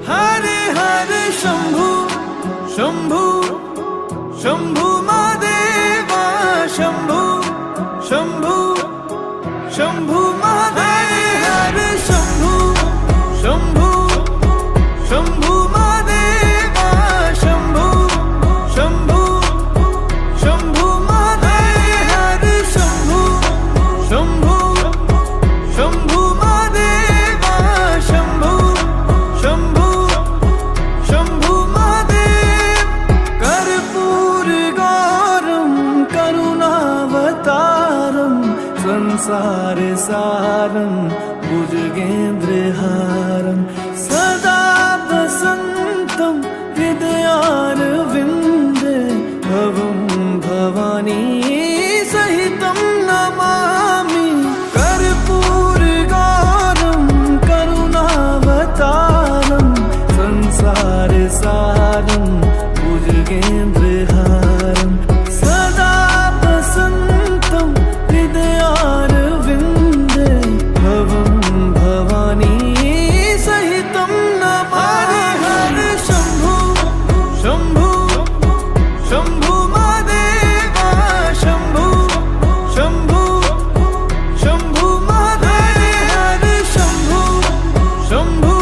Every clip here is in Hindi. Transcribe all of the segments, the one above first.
हरे हरे शंभू शंभू शंभू महादेवा शंभू शंभू शंभू महादेव हरे शंभू शंभू शंभू महादेवा शंभू शंभू शंभू महादेव हरे शंभू शंभू शंभू महादेवा शंभू शंभू शंभू महादेव कर्पूर गौरम करुणावतारम संसार सारम भुजगेन्द्रहारम सदा वसन्तं हृदयारविन्दे भवं भवानी सहितं नमामि कर्पूर गौरम करुणावतारम संसार सारम भुजगेन्द्रहारम सदा वसन्तं हृदयारविन्दे भवं भवानी सहितं नमामि हरे शंभू शंभू शंभू महादेवा शंभू शंभू शंभू महादेव हरे शंभू शंभू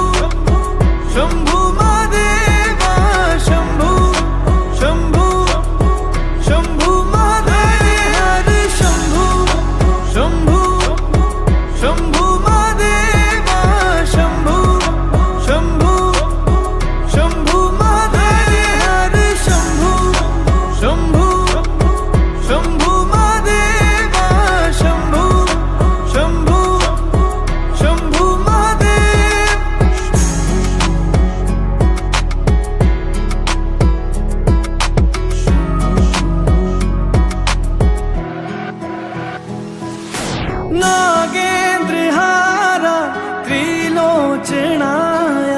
शंभू महादेवा शंभू शंभू शंभू महादेव हरे शंभू शंभू शंभू महादेवा शंभू शंभू शंभू महादेव हरे शंभू शंभू शंभू महादेवा शंभू शंभू शंभू महादेव नागेन्द्रहारा त्रिलोचनाय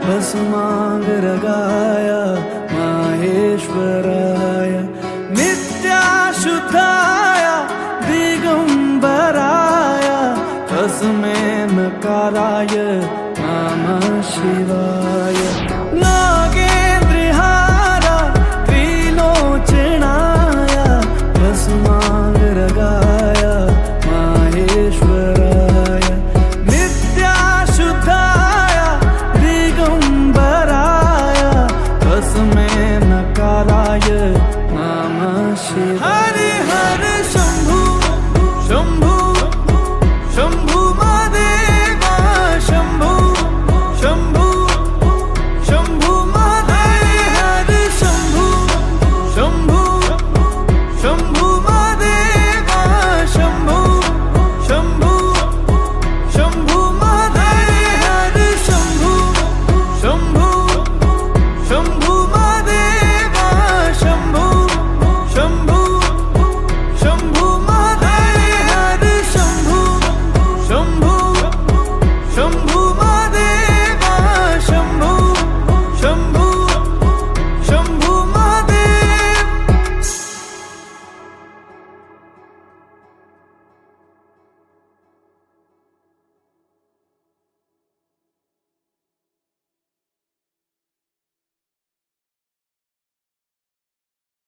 भस्मांगरागाय माहेश्वराय नित्याशुद्धाय दिगंबराय तस्मै नकाराय नमः शिवाय नागेन्द्रहारा त्रिलोचनाय भस्मांगरागाय माहेश्वराय नित्याशुद्धाय दिगंबराय तस्मै नकाराय नमः शिवाय